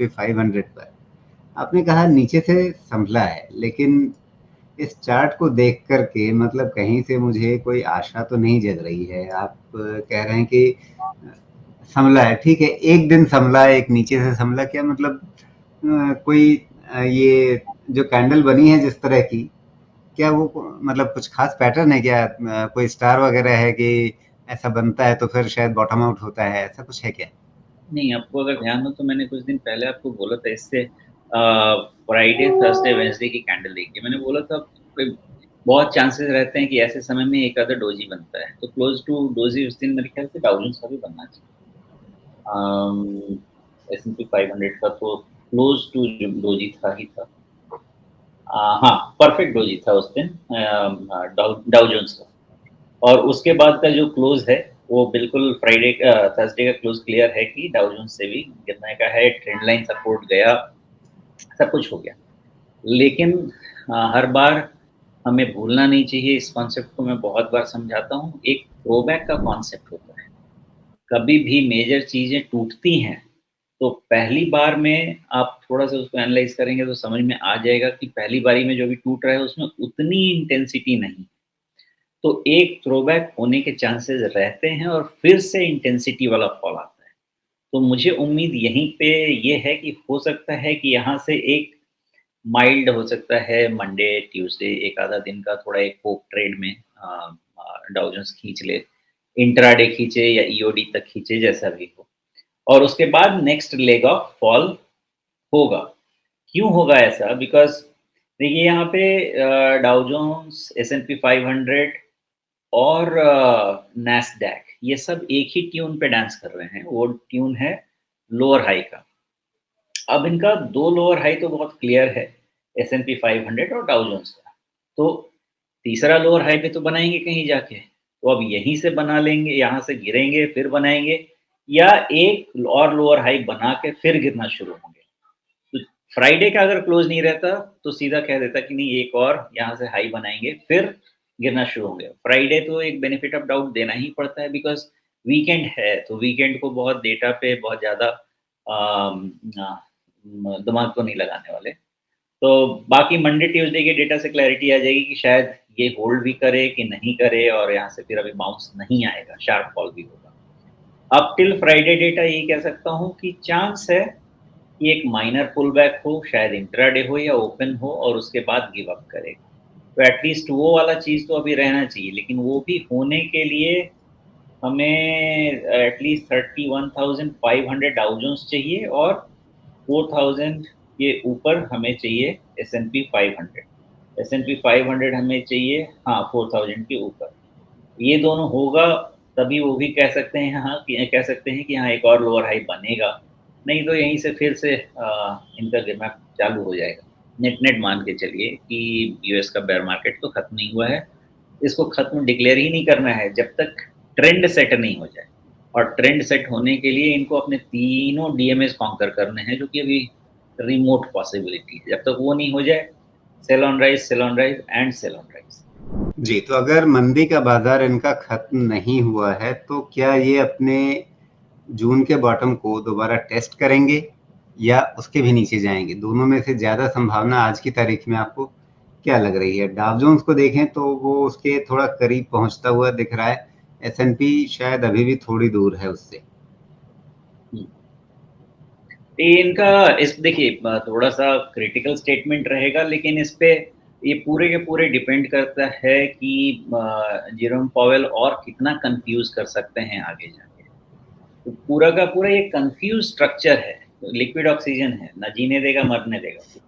S&P 500 पर। आपने कहा नीचे से संभला है, लेकिन इस चार्ट को देख कर के मतलब कहीं से मुझे कोई आशा तो नहीं जग रही है। आप कह रहे हैं कि संभला है, ठीक है, एक दिन संभला, एक नीचे से संभला, क्या मतलब कोई ये जो कैंडल बनी है जिस तरह की, क्या वो मतलब कुछ खास पैटर्न है क्या? कोई स्टार वगैरह है कि ऐसा बनता है तो फिर शायद बॉटम आउट होता है, ऐसा कुछ है क्या? नहीं, आपको अगर ध्यान हो तो मैंने कुछ दिन पहले आपको बोला था इससे फ्राइडे, थर्सडे, वेडनेसडे की कैंडल देखिए। मैंने बोला था कोई बहुत चांसेस रहते हैं कि ऐसे समय में एक आधा डोजी बनता है, तो क्लोज टू डोजी उस दिन मेरे ख्याल से डाउ जोन्स का भी बनना चाहिए। S&P 500 का तो क्लोज टू डोजी था ही था। हाँ, परफेक्ट डोजी था उस दिन डाउ जोन्स का। और उसके बाद का जो क्लोज है वो बिल्कुल फ्राइडे का थर्सडे का क्लोज क्लियर है कि डाउ जोन्स से भी गिरने का है, ट्रेंड लाइन सपोर्ट गया, सब कुछ हो गया। लेकिन हर बार हमें भूलना नहीं चाहिए, इस कॉन्सेप्ट को मैं बहुत बार समझाता हूँ, एक थ्रोबैक का कॉन्सेप्ट होता है। कभी भी मेजर चीज़ें टूटती हैं, तो पहली बार में आप थोड़ा-सा उसको एनालाइज़ करेंगे तो समझ में आ जाएगा कि पहली बारी में जो भी टूट रहा है उसमें उतनी इंटेंसिटी नहीं। तो एक थ्रोबैक होने के चांसेस रहते हैं और फिर से इंटेंसिटी वाला फॉल आता है। तो मुझे उम्मीद यहीं पे ये है कि हो सकता है कि यहाँ से एक माइल्ड हो सकता है मंडे, ट्यूसडे एक आधा दिन का थोड़ा एक होप ट्रेड में डाउ जोन्स खींच ले, इंट्राडे खींचे या ईओडी तक खींचे जैसा भी हो। और उसके बाद नेक्स्ट लेग ऑफ फॉल होगा। क्यों होगा ऐसा? बिकॉज़ देखिए यहाँ पे डाउ जोन्स, एस&पी 500 और नैस्डैक ये सब एक ही ट्यून पे डांस कर रहे हैं। वो ट्यून है लोअर हाई का। अब इनका 2 लोअर हाई तो बहुत क्लियर है, एस&पी 500 और डाउ जोन्स का। तो तीसरा लोअर हाई पे तो बनाएँगे कहीं जाके। तो अब यहीं से बना लेंगे, यहाँ से गिरेंगे, फिर बनाएँगे या एक और लोअर हाई बना के फिर गिरना शुरू होंगे। तो फ्राइडे का अगर क्लोज़ नहीं रहता, तो सीधा कह देता कि नहीं एक और यहाँ से हाई बनाएँगे, फिर गिरना शुरू होंगे। फ्राइडे तो एक बेनिफिट ऑफ डाउट देना ही पड़ता है बिकॉज़ वीकेंड है, तो वीकेंड को बहुत डेटा पे बहुत ज़्यादा दिमाग तो नहीं लगाने वाले। तो बाकी मंडे, ट्यूसडे के डेटा से क्लैरिटी आ जाएगी कि शायद ये होल्ड भी करे कि नहीं करे और यहाँ से फिर अभी बाउंस नहीं आएगा, शार्प फॉल भी होगा। अब टिल फ्राइडे डेटा यही कह सकता हूँ कि चांस है कि एक माइनर पुलबैक हो, शायद इंट्राडे हो या ओपन हो और उसके बाद गिव अप करेगा। तो एटलीस्ट वो वाला चीज़ तो अभी रहना चाहिए, लेकिन वो भी होने के लिए हमें एटलीस्ट 31,500 डाउ जोन्स चाहिए और 4,000 के ऊपर हमें चाहिए एस&पी 500। एस&पी 500 हमें चाहिए, हाँ, 4,000 के ऊपर। ये दोनों होगा तभी वो भी कह सकते हैं हाँ, कि कह सकते हैं कि हाँ, एक और लोअर हाई बनेगा। नहीं तो यहीं से फिर से इनका गिरना चालू हो जाएगा। नेट-नेट मान के चलिए कि यूएस का बेयर मार्केट तो खत्म नहीं हुआ है। इसको खत्म डिक्लेयर ही नहीं करना है जब तक ट्रेंड सेट नहीं हो जाए। और ट्रेंड सेट होने के लिए इनको अपने तीनों डीएमएस कॉन्कर करने हैं जो कि अभी रिमोट पॉसिबिलिटी है। जब तक वो नहीं हो जाए, sell on rise and sell on rise. जी, तो अगर मंदी का बाजार इनका खत्म नहीं हुआ है तो क्या ये अपने जून के बॉटम को दोबारा टेस्ट करेंगे या उसके भी नीचे जाएंगे? दोनों में से ज्यादा संभावना आज की तारीख में आपको क्या लग रही है? डाव जोन्स को देखें तो वो उसके थोड़ा करीब पहुंचता हुआ दिख रहा है, S&P शायद अभी भी थोड़ी दूर है उससे। ये इनका इस देखिए थोड़ा-सा क्रिटिकल स्टेटमेंट रहेगा लेकिन इस पे ये पूरे के पूरे डिपेंड करता है कि जेरोम पॉवेल और कितना कन्फ्यूज़ कर सकते हैं आगे जाके। तो पूरा का पूरा ये कन्फ्यूज़ स्ट्रक्चर है, लिक्विड ऑक्सीजन है, ना जीने देगा, मरने देगा।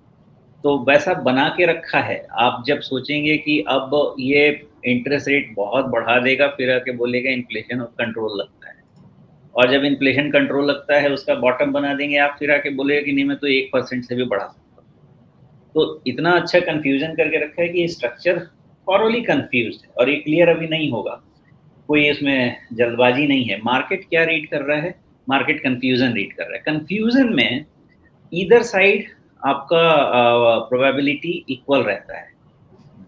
तो वैसा बना के रखा है। आप जब सोचेंगे कि अब ये इंटरेस्ट रेट बहुत बढ़ा देगा, फिर आके बोलेगा इन्फ्लेशन कंट्रोल लगता है। और जब इन्फ्लेशन कंट्रोल लगता है, उसका बॉटम बना देंगे आप, फिर आके बोलेगा कि नहीं मैं तो 1% से भी बढ़ा सकता हूँ। तो इतना अच्छा कन्फ्यूज़न करके रखा है कि ये स्ट्रक्चर थॉरोली कन्फ्यूज़्ड है और ये क्लियर अभी नहीं होगा। कोई इसमें जल्दबाज़ी नहीं है। मार्केट क्या रीड कर रहा है? मार्केट कन्फ्यूज़न रीड कर रहा है। कन्फ्यूज़न में ईदर साइड आपका प्रोबेबिलिटी इक्वल रहता है।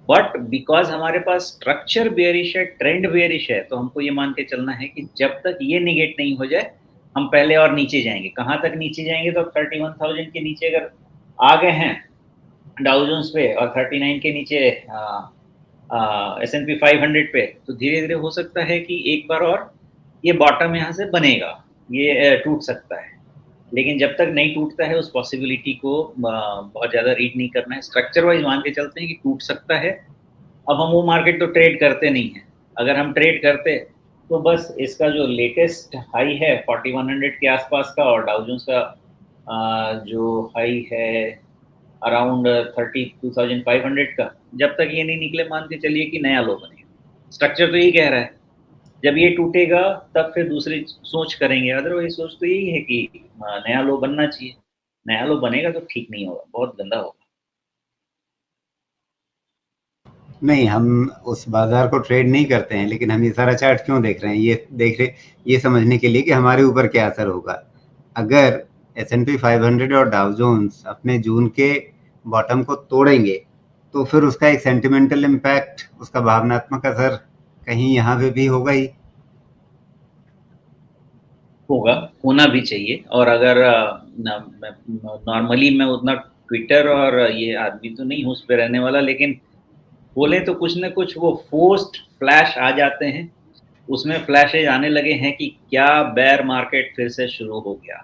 बट बिकॉज़ हमारे पास स्ट्रक्चर बेयरिश है, ट्रेंड बेयरिश है, तो हमको ये मान के चलना है कि जब तक ये नेगेट नहीं हो जाए, हम पहले और नीचे जाएंगे। कहाँ तक नीचे जाएंगे? तो 31,000 के नीचे अगर आ गए हैं डाउ जोन्स पे और 39 के नीचे S&P 500 पे, तो धीरे धीरे हो सकता है कि एक बार और ये बॉटम यहाँ से बनेगा, ये टूट सकता है। लेकिन जब तक नहीं टूटता है उस पॉसिबिलिटी को बहुत ज़्यादा रीड नहीं करना है। स्ट्रक्चर वाइज मान के चलते हैं कि टूट सकता है। अब हम वो मार्केट तो ट्रेड करते नहीं हैं। अगर हम ट्रेड करते तो बस इसका जो लेटेस्ट हाई है 4100 के आसपास का और डाउ जोन्स का जो हाई है अराउंड 32,500 का, जब तक ये नहीं निकले मान के चलिए कि नया लो बनेगा। स्ट्रक्चर तो यही कह रहा है। जब ये टूटेगा तब फिर दूसरी सोच करेंगे, अदरवाइज सोच तो यही है कि नया लो बनना चाहिए। नया लो बनेगा तो ठीक नहीं होगा, बहुत गंदा होगा। नहीं, हम उस बाजार को ट्रेड नहीं करते हैं, लेकिन हम ये सारा चार्ट क्यों देख रहे हैं? ये देख रहे ये समझने के लिए कि हमारे ऊपर क्या असर होगा। अगर S&P 500 और डाउ जोन्स अपने जून के बॉटम को तोड़ेंगे, तो फिर उसका एक सेंटिमेंटल इम्पैक्ट, उसका भावनात्मक असर कहीं यहाँ पे भी होगा ही। होगा, होना भी चाहिए। और अगर नॉर्मली मैं उतना ट्विटर और ये आदमी तो नहीं हूँ उस पर रहने वाला, लेकिन बोले तो कुछ न कुछ वो फोर्स्ड फ्लैश आ जाते हैं। उसमें फ्लैशेज आने लगे हैं कि क्या बेयर मार्केट फिर से शुरू हो गया,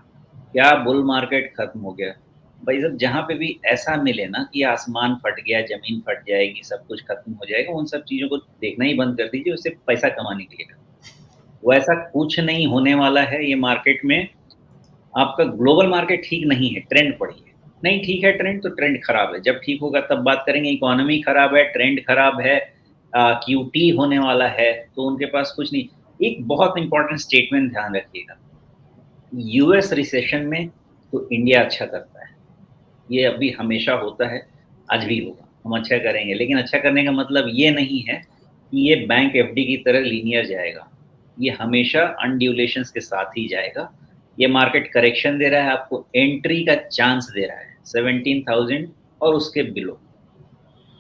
क्या बुल मार्केट खत्म हो गया। भाई साहब, जहाँ पे भी ऐसा मिले ना कि आसमान फट गया, जमीन फट जाएगी, सब कुछ खत्म हो जाएगा, उन सब चीज़ों को देखना ही बंद कर दीजिए, उससे पैसा कमाने के लिए। वैसा कुछ नहीं होने वाला है ये मार्केट में। आपका ग्लोबल मार्केट ठीक नहीं है, ट्रेंड पड़ी है। नहीं ठीक है ट्रेंड, तो ट्रेंड खराब है। जब ठीक होगा तब बात करेंगे। इकोनॉमी खराब है, ट्रेंड खराब है, क्यूटी होने वाला है, तो उनके पास कुछ नहीं। एक बहुत इंपॉर्टेंट स्टेटमेंट ध्यान रखिएगा, यूएस रिसेशन में तो इंडिया अच्छा करता है। ये अभी हमेशा होता है, आज भी होगा। हम अच्छा करेंगे, लेकिन अच्छा करने का मतलब ये नहीं है कि ये बैंक एफडी की तरह लीनियर जाएगा। ये हमेशा अनड्यूलेशंस के साथ ही जाएगा। ये मार्केट करेक्शन दे रहा है, आपको एंट्री का चांस दे रहा है 17,000 और उसके बिलो।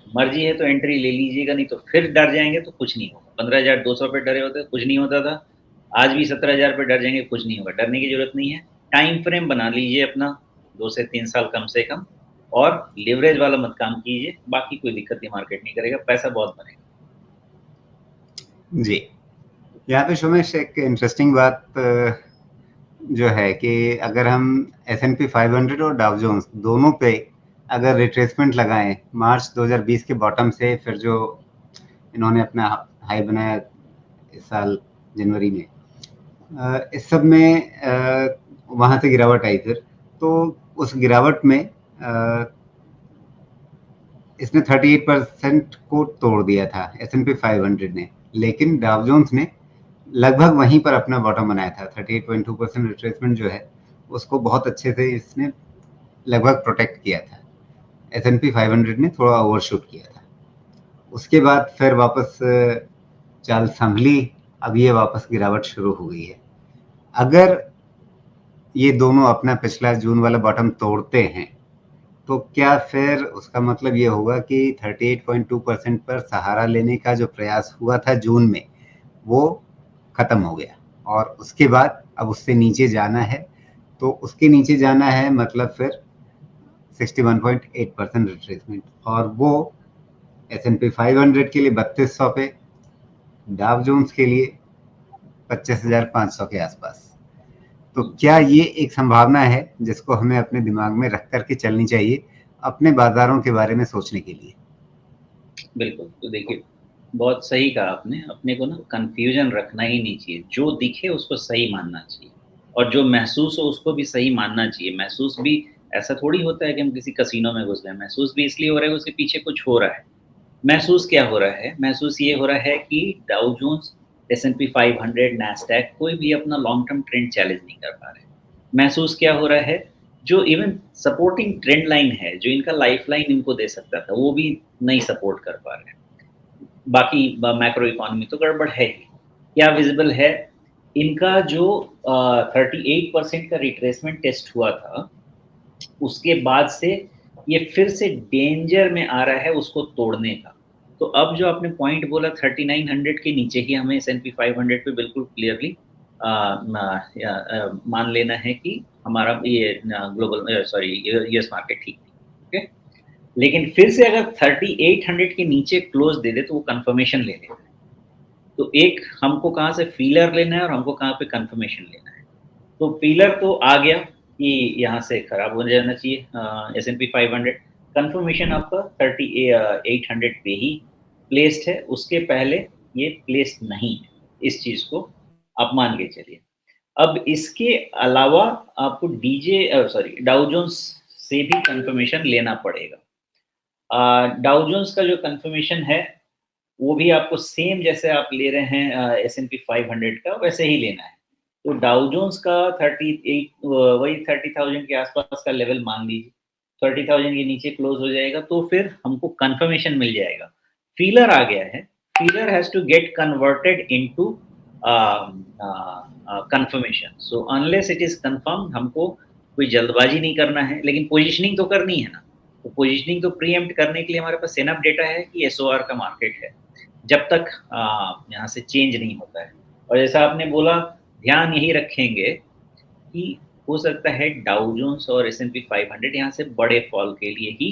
मर्जी है तो एंट्री ले लीजिएगा, नहीं तो फिर डर जाएंगे तो कुछ नहीं होगा। 15,200 पे डरे होते कुछ नहीं होता था, आज भी 17,000 पे डर जाएंगे, कुछ नहीं होगा। डरने की जरूरत नहीं है। टाइम फ्रेम बना लीजिए अपना 2 से 3 साल कम से कम, और लिवरेज वाला मत काम कीजिए। बाकी कोई दिक्कत नहीं, मार्केट नहीं करेगा, पैसा बहुत बनेगा। जी, यहाँ पे सोमेश एक इंटरेस्टिंग बात जो है कि अगर हम S&P 500 और डाउ जोन्स दोनों पे अगर रिट्रेसमेंट लगाएं मार्च 2020 के बॉटम से, फिर जो इन्होंने अपना हाई बनाया इस साल जनवरी में, इस सब में वहाँ से गिरावट आई फिर, तो उस गिरावट में इसने 38% को तोड़ दिया था S&P 500 ने, लेकिन डाउ जोन्स ने लगभग वहीं पर अपना बॉटम बनाया था। 38.2% रिट्रेसमेंट जो है उसको बहुत अच्छे से इसने लगभग प्रोटेक्ट किया था। S&P 500 ने थोड़ा ओवरशूट किया था। उसके बाद फिर वापस चाल संभली, अब ये वापस गिरावट शुरू हो गई है। अगर ये दोनों अपना पिछला जून वाला बॉटम तोड़ते हैं, तो क्या फिर उसका मतलब ये होगा कि 38.2% पर सहारा लेने का जो प्रयास हुआ था जून में, वो खत्म हो गया और उसके बाद अब उससे नीचे जाना है? तो उसके नीचे जाना है मतलब फिर 61.8% रिट्रेसमेंट, और वो S&P 500 के लिए 3200 पे, डाव जोन्स के लिए 25,500 के आसपास। तो क्या ये एक संभावना है जिसको हमें अपने दिमाग में रख करके चलनी चाहिए अपने बाजारों के बारे में सोचने के लिए? बिल्कुल। तो देखिए, बहुत सही कहा आपने। अपने को ना कंफ्यूजन रखना ही नहीं चाहिए। जो दिखे उसको सही मानना चाहिए, और जो महसूस हो उसको भी सही मानना चाहिए। महसूस भी ऐसा थोड़ी होता है कि हम किसी कसीनो में घुस गए। महसूस भी इसलिए हो रहा है, उसके पीछे कुछ हो रहा है। महसूस क्या हो रहा है? महसूस ये हो रहा है कि डाउ जोन्स, S&P 500, नैस्डैक कोई भी अपना लॉन्ग टर्म ट्रेंड चैलेंज नहीं कर पा रहे। महसूस क्या हो रहा है? जो इवन सपोर्टिंग ट्रेंड लाइन है, जो इनका लाइफ लाइन इनको दे सकता था, वो भी नहीं सपोर्ट कर पा रहे हैं। बाकी मैक्रो इकोनॉमी तो गड़बड़ है ही। क्या विजिबल है? इनका जो 38% का रिट्रेसमेंट टेस्ट हुआ था, उसके बाद से ये फिर से डेंजर में आ रहा है उसको तोड़ने का। तो अब जो आपने पॉइंट बोला 3900 के नीचे ही हमें S&P 500 पे बिल्कुल क्लियरली मान लेना है कि हमारा ये ग्लोबल यूएस मार्केट ठीक है, ओके। लेकिन फिर से अगर 3800 के नीचे क्लोज दे दे तो वो कंफर्मेशन ले लेना है। तो एक हमको कहाँ से फीलर लेना है और हमको कहाँ पे कंफर्मेशन लेना है। तो फीलर तो आ गया कि यहाँ से खराब हो जाना चाहिए S&P 500। कंफर्मेशन आपका 3800 पे ही प्लेस्ड है, उसके पहले ये प्लेस्ड नहीं है। इस चीज़ को आप मान के चलिए। अब इसके अलावा आपको डाउ जोन्स से भी कंफर्मेशन लेना पड़ेगा। डाउ जोन्स का जो कंफर्मेशन है वो भी आपको सेम जैसे आप ले रहे हैं S&P 500 का वैसे ही लेना है। तो डाउ जोन्स का 38 वही 30,000 के आसपास का लेवल मान लीजिए। 30,000 के नीचे क्लोज हो जाएगा तो फिर हमको कंफर्मेशन मिल जाएगा। फीलर आ गया है, filler has to get converted into confirmation. So unless it is confirm हमको कोई जल्दबाजी नहीं करना है, लेकिन पोजीशनिंग तो करनी है ना। तो पोजीशनिंग तो प्रीएम्प्ट करने के लिए हमारे पास एनफ डेटा है कि एसओआर का मार्केट है जब तक यहाँ से चेंज नहीं होता है। और जैसा आपने बोला, ध्यान यही रखेंगे कि हो सकता है डाउ जोन्स और S&P 500 यहाँ से बड़े फॉल के लिए ही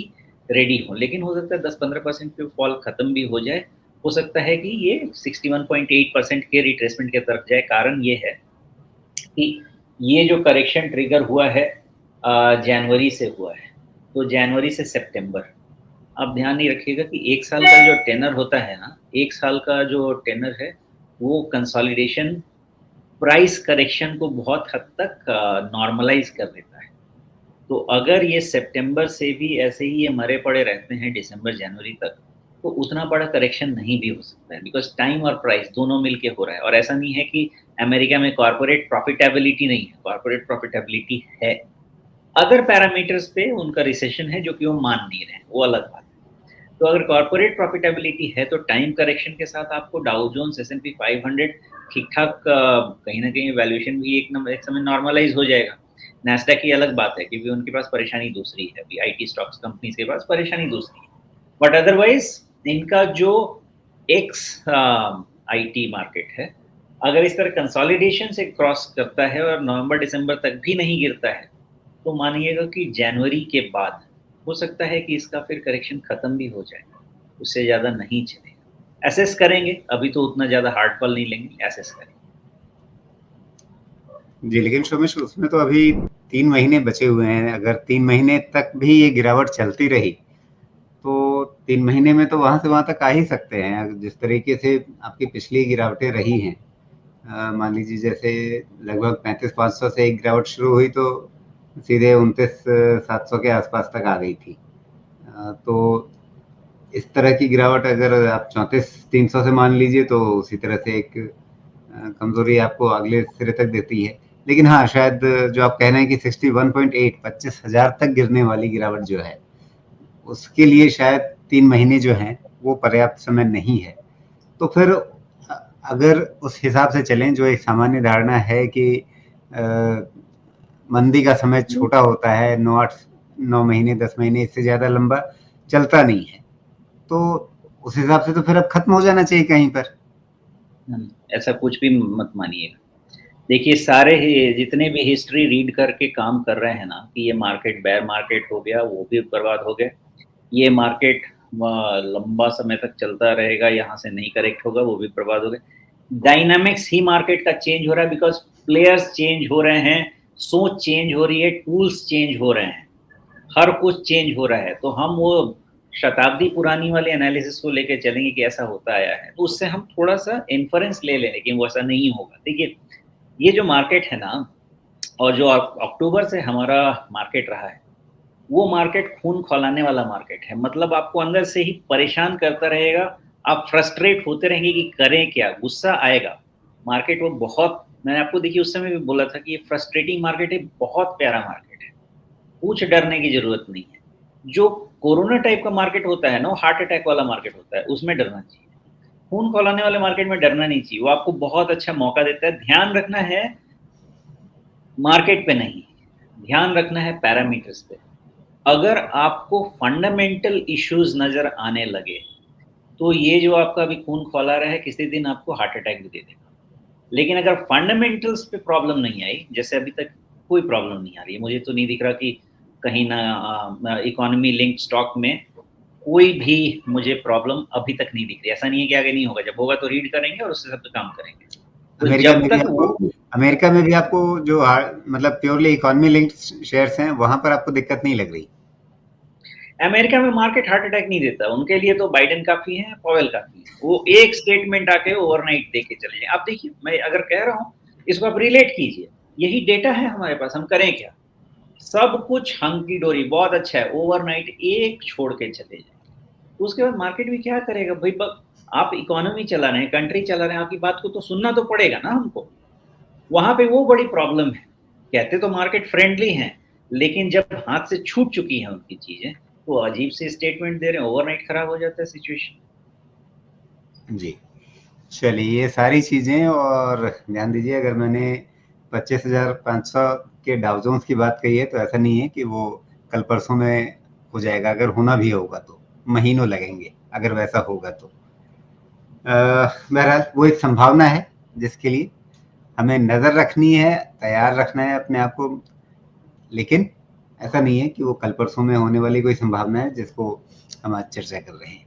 रेडी हो, लेकिन हो सकता है 10-15% पे फॉल खत्म भी हो जाए। हो सकता है कि ये 61.8% के रिट्रेसमेंट की तरफ जाए। कारण ये है कि ये जो करेक्शन ट्रिगर हुआ है जनवरी से हुआ है, तो जनवरी से सितंबर। आप ध्यान नहीं रखिएगा कि 1 साल का जो टेनर होता है ना, 1 साल का जो टेनर है, वो कंसोलिडेशन प्राइस करेक्शन को बहुत हद तक नॉर्मलाइज़ कर देता है। तो अगर ये सितंबर से भी ऐसे ही ये मरे पड़े रहते हैं दिसंबर, जनवरी तक, तो उतना बड़ा करेक्शन नहीं भी हो सकता है, बिकॉज़ टाइम और प्राइस दोनों मिलके हो रहा है। और ऐसा नहीं है कि अमेरिका में कॉर्पोरेट प्रॉफिटेबिलिटी नहीं है, कॉर्पोरेट प्रॉफिटेबिलिटी है। अदर पैरामीटर्स पे उनका रिसेशन है जो कि वो मान नहीं रहे हैं, वो अलग बात है। तो अगर कॉर्पोरेट प्रॉफिटेबिलिटी है तो टाइम करेक्शन के साथ आपको डाउ जोन्स S&P 500 ठीक-ठाक कहीं न कहीं वैल्यूएशन भी एक समय नॉर्मलाइज़ हो जाएगा। नैस्डैक की अलग बात है क्योंकि उनके पास परेशानी दूसरी है, अभी आईटी स्टॉक्स कंपनीज़ के पास परेशानी दूसरी है। बट अदरवाइज़ इनका जो एक्स आईटी मार्केट है, अगर इस तरह कंसोलिडेशन से क्रॉस करता है और नवंबर-दिसंबर तक भी नहीं गिरता है, तो मानिएगा कि जनवरी के बाद हो सकता है कि इसका फिर करेक्शन खत्म भी हो जाए, उससे ज़्यादा नहीं चलेगा। एसेस करेंगे, अभी तो उतना ज़्यादा हार्ड कॉल नहीं लेंगे, एसेस करेंगे। जी, लेकिन सोमेश उसमें तो अभी 3 महीने बचे हुए हैं। अगर 3 महीने तक भी ये गिरावट चलती रही, तो 3 महीने में तो वहाँ से वहाँ तक आ ही सकते हैं। जिस तरीके से आपकी पिछली गिरावटें रही हैं, मान लीजिए जैसे लगभग 35,500 से एक गिरावट शुरू हुई तो सीधे 29,700 के आसपास तक आ गई थी। तो इस तरह की गिरावट अगर आप 34,300 से मान लीजिए तो उसी तरह से एक कमजोरी आपको अगले सिरे तक देती है। लेकिन हाँ, शायद जो आप कह रहे हैं कि 61.8 25,000 तक गिरने वाली गिरावट जो है, उसके लिए शायद 3 महीने जो हैं वो पर्याप्त समय नहीं है। तो फिर अगर उस हिसाब से चलें, जो एक सामान्य धारणा है कि मंदी का समय छोटा होता है, 9 महीने 10 महीने, इससे ज़्यादा लंबा चलता नहीं है, तो उस हिसाब से तो फिर अब खत्म हो जाना चाहिए कहीं पर। ऐसा कुछ भी मत मानिएगा। देखिए, सारे ही जितने भी हिस्ट्री रीड करके काम कर रहे हैं ना कि ये मार्केट बेयर मार्केट हो गया, वो भी बर्बाद हो गया। ये मार्केट लंबा समय तक चलता रहेगा, यहाँ से नहीं करेक्ट होगा, वो भी बर्बाद हो गया। डायनामिक्स ही मार्केट का चेंज हो रहा है, बिकॉज़ प्लेयर्स चेंज हो रहे हैं, सोच चेंज हो रही है, टूल्स चेंज हो रहे हैं, हर कुछ चेंज हो रहा है। तो हम वो शताब्दी पुरानी वाले एनालिसिस को लेके चलेंगे कि ऐसा होता आया है, तो उससे हम थोड़ा-सा इन्फरेंस ले लें, लेकिन वो ऐसा नहीं होगा। देखिए, ये जो मार्केट है ना, और जो अक्टूबर से हमारा मार्केट रहा है, वो मार्केट खून खौलाने वाला मार्केट है। मतलब आपको अंदर से ही परेशान करता रहेगा, आप फ्रस्ट्रेट होते रहेंगे कि करें क्या? गुस्सा आएगा। मार्केट वो बहुत, मैंने आपको देखिए उस समय भी बोला था कि ये फ्रस्ट्रेटिंग मार्केट है, बहुत प्यारा मार्केट है। कुछ डरने की ज़रूरत नहीं है। जो कोरोना टाइप का मार्केट होता है ना, वो हार्ट अटैक वाला मार्केट होता है, उसमें डरना चाहिए। खून खौलाने वाले मार्केट में डरना नहीं चाहिए, वो आपको बहुत अच्छा मौका देता है। ध्यान रखना है मार्केट पे नहीं, ध्यान रखना है पैरामीटर्स पे। अगर आपको फंडामेंटल इश्यूज नज़र आने लगे, तो ये जो आपका अभी खून खौला रहा है, किसी दिन आपको हार्ट अटैक भी दे देगा। लेकिन अगर फंडामेंटल्स पे प्रॉब्लम नहीं आई, जैसे अभी तक कोई प्रॉब्लम नहीं आ रही है, मुझे तो नहीं दिख रहा कि कहीं ना इकोनॉमी लिंक स्टॉक में कोई भी मुझे प्रॉब्लम अभी तक नहीं दिख रही। ऐसा नहीं है कि आगे नहीं होगा, जब होगा तो रीड करेंगे और उससे सब पे काम करेंगे। तो जब तक वो अमेरिका में भी आपको जो मतलब प्योरली इकोनॉमी लिंक्ड शेयर्स हैं वहां पर आपको दिक्कत नहीं लग रही? अमेरिका में मार्केट हार्ट अटैक नहीं देता, उनके लिए तो बाइडेन काफी है, पॉवेल काफी है। वो एक स्टेटमेंट आके ओवरनाइट दे के चले जाए। आप देखिए, मैं अगर कह रहा हूँ, इसको आप रिलेट कीजिए, यही डेटा है हमारे पास, हम करें क्या? सब कुछ हंकी डोरी, बहुत अच्छा है, ओवरनाइट एक छोड़ के चले जाए, उसके बाद मार्केट भी क्या करेगा भाई? आप इकोनॉमी चला रहे हैं, कंट्री चला रहे हैं, आपकी बात को तो सुनना तो पड़ेगा ना हमको। वहां पे वो बड़ी प्रॉब्लम है। कहते तो मार्केट फ्रेंडली हैं, लेकिन जब हाथ से छूट चुकी हैं उनकी चीजें, तो अजीब से स्टेटमेंट दे रहे हैं, ओवरनाइट खराब हो जाता है सिचुएशन। जी। चलिए, ये सारी चीज़ें, और ध्यान दीजिए, अगर मैंने 25,500 के डाउ जोन्स की बात कही है तो ऐसा नहीं है कि वो कल परसों में हो जाएगा। अगर होना भी होगा तो महीनों लगेंगे, अगर वैसा होगा तो। बहरहाल वो एक संभावना है जिसके लिए हमें नज़र रखनी है, तैयार रखना है अपने आप को, लेकिन ऐसा नहीं है कि वो कल परसों में होने वाली कोई संभावना है जिसको हम आज चर्चा कर रहे हैं।